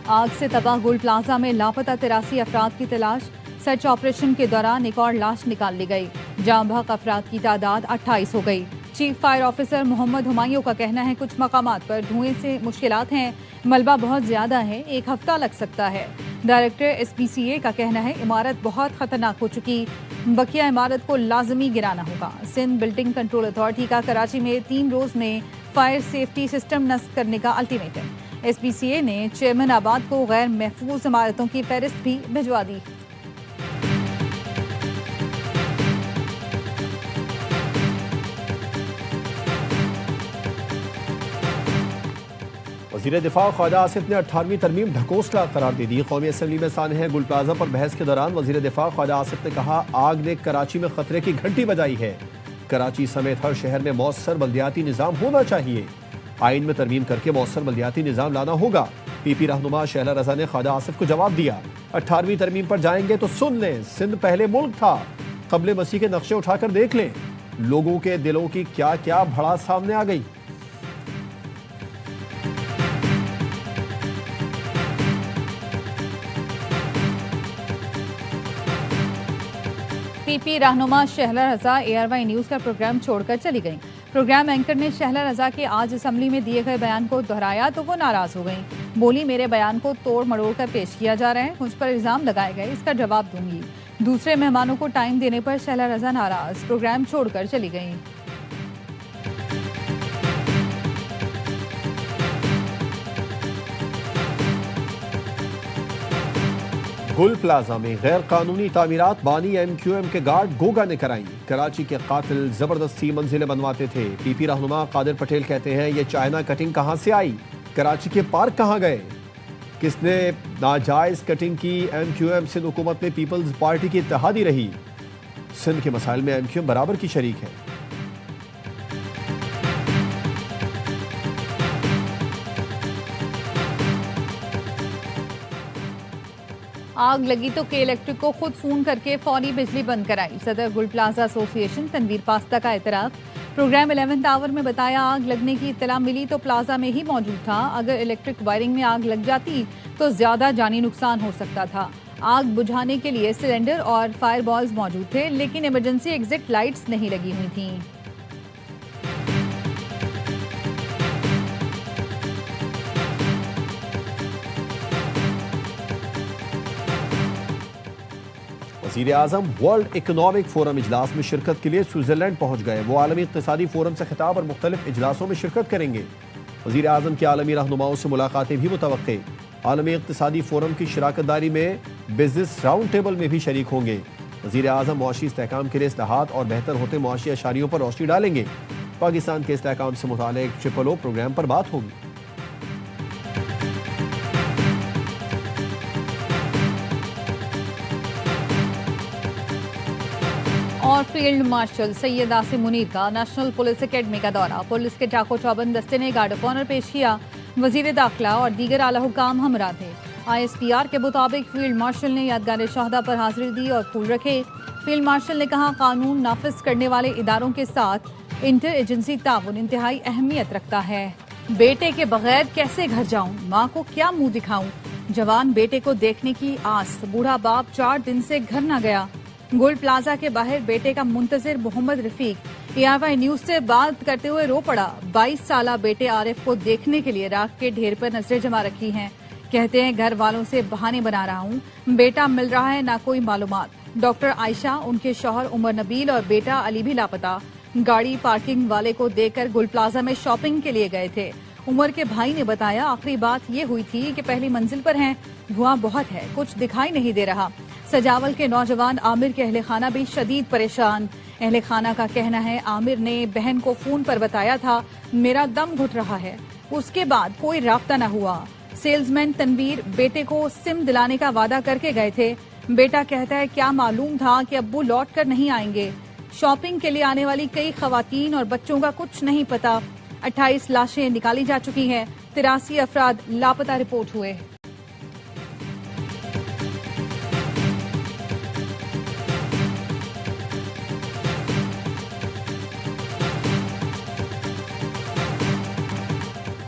आग से तबाह गुल प्लाजा में लापता 83 अफराद की तलाश। सर्च ऑपरेशन के दौरान एक और लाश निकाल ली गई। जाम बहक अफराद की तादाद 28 हो गई। Chief fire officer Mohammad Humayun का कहना है कुछ मकामात पर धुएं से मुश्किलात हैं, मलबा बहुत ज्यादा है, एक हफ्ता लग सकता है। डायरेक्टर SPCA का कहना है इमारत बहुत खतरनाक हो चुकी, बकिया इमारत को लाजमी गिराना होगा। सिंध बिल्डिंग कंट्रोल अथॉरिटी का कराची में 3 रोज में फायर सेफ्टी सिस्टम नस्ब करने का अल्टीमेटम। SPCA ने चेयरमैन आबाद को गैर महफूज इमारतों की फहरिस्त भी भिजवा दी। वज़ीर दिफा ख्वाजा आसिफ ने 18वीं तरमीम ढकोसला करार दे दी। कौमी असम्बली में सानह गुल प्लाजा पर बहस के दौरान वज़ीर दिफा ख्वाजा आसिफ ने कहा आग ने कराची में खतरे की घंटी बजाई है। कराची समेत हर शहर में मौसर बल्दियाती निज़ाम होना चाहिए। आइन में तरमीम करके मौसर बल्दियाती निज़ाम लाना होगा। PP रहनुमा शहला रजा ने ख्वाजा आसिफ को जवाब दिया 18वीं तरमीम पर जाएंगे तो सुन लें, सिंध पहले मुल्क था, कब्ले मसीह के नक्शे उठाकर देख लें, लोगों के दिलों की क्या क्या भड़ास सामने आ गई। PP रहनुमा शहला रजा ARY न्यूज का प्रोग्राम छोड़कर चली गईं। प्रोग्राम एंकर ने शहला रजा के आज असेंबली में दिए गए बयान को दोहराया तो वो नाराज हो गईं। बोली मेरे बयान को तोड़ मड़ोड़ कर पेश किया जा रहा है, मुझ पर इल्जाम लगाए गए, इसका जवाब दूंगी। दूसरे मेहमानों को टाइम देने पर शहला रजा नाराज, प्रोग्राम छोड़कर चली गईं। गुल प्लाजा में गैर कानूनी तामीरात बानी MQM के गार्ड गोगा ने कराई। कराची के कातिल जबरदस्ती मंजिलें बनवाते थे। PP रहनुमा कादिर पटेल कहते हैं ये चाइना कटिंग कहां से आई, कराची के पार्क कहां गए, किसने नाजायज कटिंग की। MQM सिंध हुकूमत में पीपल्स पार्टी की इत्तेहादी रही। सिंध के मसाइल में MQM बराबर की शरीक है। आग लगी तो के इलेक्ट्रिक को खुद फोन करके फौरी बिजली बंद कराई। सदर गुल प्लाजा एसोसिएशन तनवीर पास्ता का एतराफ। प्रोग्राम 11th आवर में बताया आग लगने की इत्तला मिली तो प्लाजा में ही मौजूद था, अगर इलेक्ट्रिक वायरिंग में आग लग जाती तो ज्यादा जानी नुकसान हो सकता था। आग बुझाने के लिए सिलेंडर और फायर बॉल्स मौजूद थे, लेकिन इमरजेंसी एग्जिट लाइट्स नहीं लगी हुई थीं। वज़ीर आज़म वर्ल्ड इकनॉमिक फोरम इजलास में शिरकत के लिए स्विट्जरलैंड पहुंच गए। वो आलमी इक़्तिसादी फोरम से खिताब और मुख्तलिफ इजलासों में शिरकत करेंगे। वज़ीर आज़म के आलमी रहनुमाओं से मुलाकातें भी मुतवक्के। आलमी इक़्तिसादी फोरम की शिराकतदारी में बिजनेस राउंड टेबल में भी शरीक होंगे। वज़ीर आज़म मुआशी इस्तेहकाम के लिए इस्लाहात और बेहतर होते मुआशी अशारियों पर रोशनी डालेंगे। पाकिस्तान के इस्तेहकाम से मुताल्लिक़ ट्रिपल O प्रोग्राम पर बात होगी। और फील्ड मार्शल सैयद आसिम मुनीर का नेशनल पुलिस एकेडमी का दौरा। पुलिस के चाको चौबंद दस्ते ने गार्ड ऑफ ऑनर पेश किया। वजीर दाखिला और दीगर आला हुकाम हमरा थे। ISPR के मुताबिक फील्ड मार्शल ने यादगार शहादा पर हाजिरी दी और फूल रखे। फील्ड मार्शल ने कहा कानून नाफिज करने वाले इदारों के साथ इंटर एजेंसी ताउन इंतहाई अहमियत रखता है। बेटे के बगैर कैसे घर जाऊं, माँ को क्या मुंह दिखाऊं, जवान बेटे को देखने की आस, बूढ़ा बाप 4 दिन से घर न गया। गुल प्लाजा के बाहर बेटे का मुंतजिर मोहम्मद रफीक ARY न्यूज से बात करते हुए रो पड़ा। 22 साला बेटे आरिफ को देखने के लिए राख के ढेर पर नजरें जमा रखी हैं। कहते हैं घर वालों से बहाने बना रहा हूँ, बेटा मिल रहा है ना कोई मालूमात। डॉक्टर आयशा, उनके शौहर उमर नबील और बेटा अली भी लापता। गाड़ी पार्किंग वाले को देकर गुल प्लाजा में शॉपिंग के लिए गए थे। उमर के भाई ने बताया आखिरी बात ये हुई थी कि पहली मंजिल पर हैं, धुआं बहुत है, कुछ दिखाई नहीं दे रहा। सजावल के नौजवान आमिर के अहले खाना भी शदीद परेशान। अहले खाना का कहना है आमिर ने बहन को फोन पर बताया था मेरा दम घुट रहा है, उसके बाद कोई राब्ता न हुआ। सेल्समैन तनवीर बेटे को सिम दिलाने का वादा करके गए थे। बेटा कहता है क्या मालूम था कि अब्बू लौट कर नहीं आएंगे। शॉपिंग के लिए आने वाली कई खवातीन और बच्चों का कुछ नहीं पता। 28 लाशें निकाली जा चुकी हैं, 83 अफराद लापता रिपोर्ट हुए।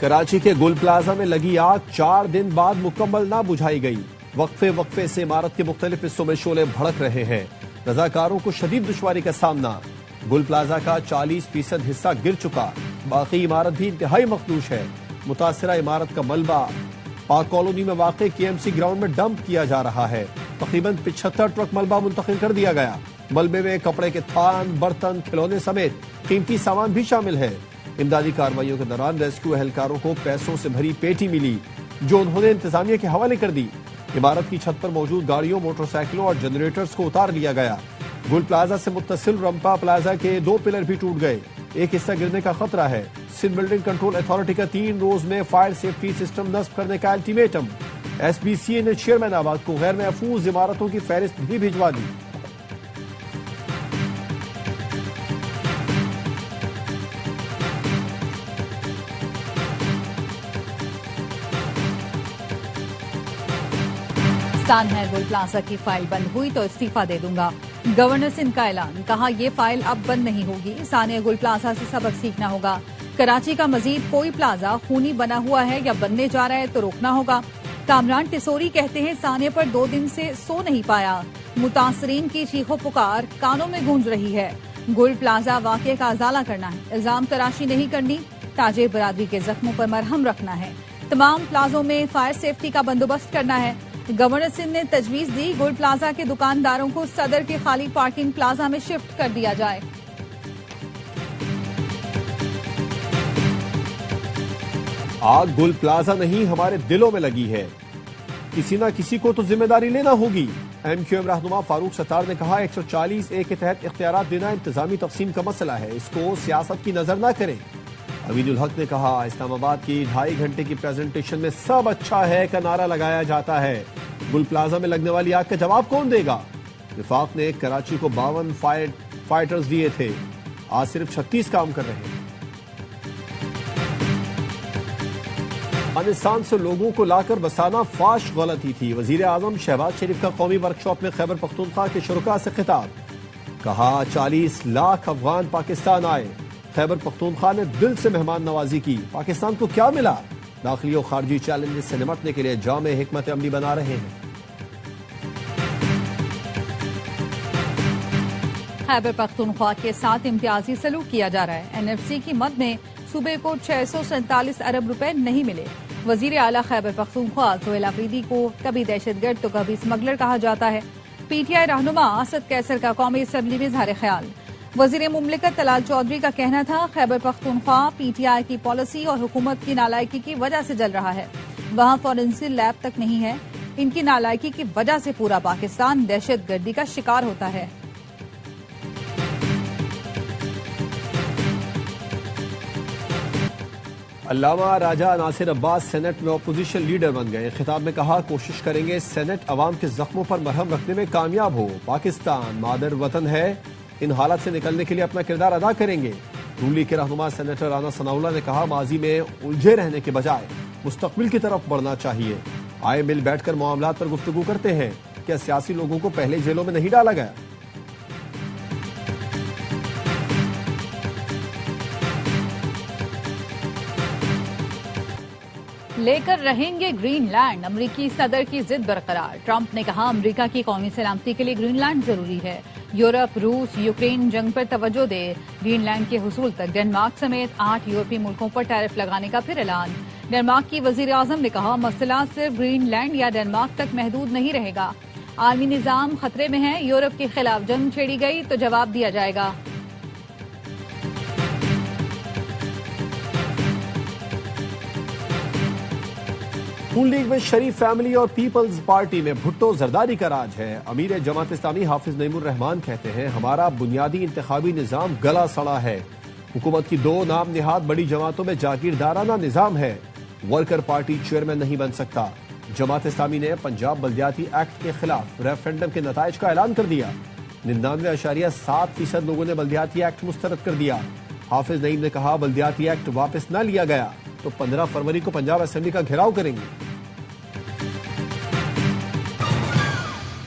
कराची के गुल प्लाजा में लगी आग 4 दिन बाद मुकम्मल ना बुझाई गई। वक्फे वक्फे से इमारत के मुख्तलिफ हिस्सों में शोले भड़क रहे हैं। रजाकारों को शदीद दुश्वारी का सामना। गुल प्लाजा का 40% हिस्सा गिर चुका। बाकी इमारत भी इंतहाई मखदूश है। मुतासिरा इमारत का मलबा पाक कॉलोनी में वाक़े KMC ग्राउंड में डंप किया जा रहा है। तकरीबन 75 ट्रक मलबा मुंतकिल कर दिया गया। मलबे में कपड़े के थान, बर्तन, खिलौने समेत कीमती सामान भी शामिल है। इमदादी कार्रवाइयों के दौरान रेस्क्यू एहलकारों को पैसों से भरी पेटी मिली, जो उन्होंने इंतजामिया के हवाले कर दी। इमारत की छत पर मौजूद गाड़ियों, मोटरसाइकिलों और जनरेटर्स को उतार लिया गया। गुल प्लाजा से मुत्तसिल रंपा प्लाजा के 2 पिलर भी टूट गए। एक हिस्सा गिरने का खतरा है। सिंध बिल्डिंग कंट्रोल अथॉरिटी का 3 रोज में फायर सेफ्टी सिस्टम नस्ब करने का अल्टीमेटम। SBCA ने चेयरमैन आबाद को गैर महफूज इमारतों की फहरिस्त भी भिजवा दी। है गुल प्लाजा की फाइल बंद हुई तो इस्तीफा दे दूंगा। गवर्नर सिंध का ऐलान, कहा ये फाइल अब बंद नहीं होगी। सानिया गुल प्लाजा से सबक सीखना होगा। कराची का मजीद कोई प्लाजा खूनी बना हुआ है या बनने जा रहा है तो रोकना होगा। कामरान टिसोरी कहते हैं सानिया पर 2 दिन से सो नहीं पाया। मुतासरीन की चीखों पुकार कानों में गूंज रही है। गुल प्लाजा वाकये का अजाला करना है, इल्जाम तराशी नहीं करनी। ताजिर बरादरी के जख्मों पर मरहम रखना है। तमाम प्लाजों में फायर सेफ्टी का बंदोबस्त करना है। गवर्नर सिंध ने तजवीज दी गुल प्लाजा के दुकानदारों को सदर के खाली पार्किंग प्लाजा में शिफ्ट कर दिया जाए। आग गुल प्लाजा नहीं हमारे दिलों में लगी है। किसी ना किसी को तो जिम्मेदारी लेना होगी। MQM रहनुमा फारूक सत्तार ने कहा 140A के तहत इख्तियारात देना इंतजामी तकसीम का मसला है, इसको सियासत की नजर ना करें। अमीनुल हक ने कहा इस्लामाबाद की 2.5 घंटे की प्रेजेंटेशन में सब अच्छा है का नारा लगाया जाता है। गुल प्लाजा में लगने वाली आग का जवाब कौन देगा? विफाक ने कराची को 52 फाइटर्स दिए थे, आज सिर्फ 36 काम कर रहे हैं। अफगानिस्तान से लोगों को लाकर बसाना फाश गलती थी। वजीर आजम शहबाज शरीफ का कौमी वर्कशॉप में खैबर पख्तूनख्वा के शुरका से खिताब। कहा 40 लाख अफगान पाकिस्तान आए। खैबर पख्तूनख्वा ने दिल से मेहमान नवाजी की। पाकिस्तान को क्या मिला? दाखिली और खारजी चैलेंजेस से निपटने के लिए जामे हिकमत अमली बना रहे हैं। खैबर पख्तूनख्वा के साथ इम्तियाजी सलूक किया जा रहा है। NFC की मद में सूबे को 647 अरब रुपए नहीं मिले। वजीर आला खैबर पख्तूनख्वा सोहेल अफरीदी को कभी दहशतगर्द तो कभी स्मगलर कहा जाता है। PTI रहनुमा असद कैसर का कौमी असम्बली में इज़हार ख्याल। वजीर मुमलिकत तलाल चौधरी का कहना था खैबर पख्तूनख्वा PTI की पॉलिसी और हुकूमत की नालायकी की वजह से जल रहा है। वहाँ फॉरेंसिक लैब तक नहीं है। इनकी नालायकी की वजह से पूरा पाकिस्तान दहशतगर्दी का शिकार होता है। अल्लामा राजा नासिर अब्बास सेनेट में अपोजिशन लीडर बन गए। खिताब में कहा कोशिश करेंगे सेनेट अवाम के जख्मों पर मरहम रखने में कामयाब हो। पाकिस्तान मादर वतन है, इन हालात से निकलने के लिए अपना किरदार अदा करेंगे। नून लीग के रहनुमा सेनेटर राना सनाउल्लाह ने कहा माजी में उलझे रहने के बजाय मुस्तकबिल की तरफ बढ़ना चाहिए। आए मिल बैठकर मामलात पर गुफ्तगू करते हैं। क्या सियासी लोगों को पहले जेलों में नहीं डाला गया? लेकर रहेंगे ग्रीनलैंड, अमरीकी सदर की जिद बरकरार। ट्रंप ने कहा अमरीका की कौमी सलामती के लिए ग्रीनलैंड जरूरी है। यूरोप, रूस, यूक्रेन जंग पर तवज्जो दे। ग्रीनलैंड के हुसूल तक डेनमार्क समेत 8 यूरोपीय मुल्कों पर टैरिफ लगाने का फिर ऐलान। डेनमार्क की वजीर आजम ने कहा मसला सिर्फ ग्रीनलैंड या डेनमार्क तक महदूद नहीं रहेगा। आलमी निजाम खतरे में है। यूरोप के खिलाफ जंग छेड़ी गई तो जवाब दिया जाएगा। नून लीग में शरीफ फैमिली और पीपल्स पार्टी में भुट्टो जरदारी का राज है। अमीर जमात इस्लामी हाफिज नईमुर रहमान कहते हैं हमारा बुनियादी इंतखाबी निजाम गला सड़ा है। हुकूमत की 2 नाम निहाद बड़ी जमातों में जागीरदाराना निजाम है। वर्कर पार्टी चेयरमैन नहीं बन सकता। जमात इस्लामी ने पंजाब बल्दियाती एक्ट के खिलाफ रेफरेंडम के नताइज का ऐलान कर दिया। 99.7% लोगों ने बल्दियाती एक्ट मुस्तरद कर दिया। हाफिज नईम ने कहा बल्दियाती एक्ट वापस न लिया गया तो 15 फरवरी को पंजाब असेंबली का घेराव करेंगे।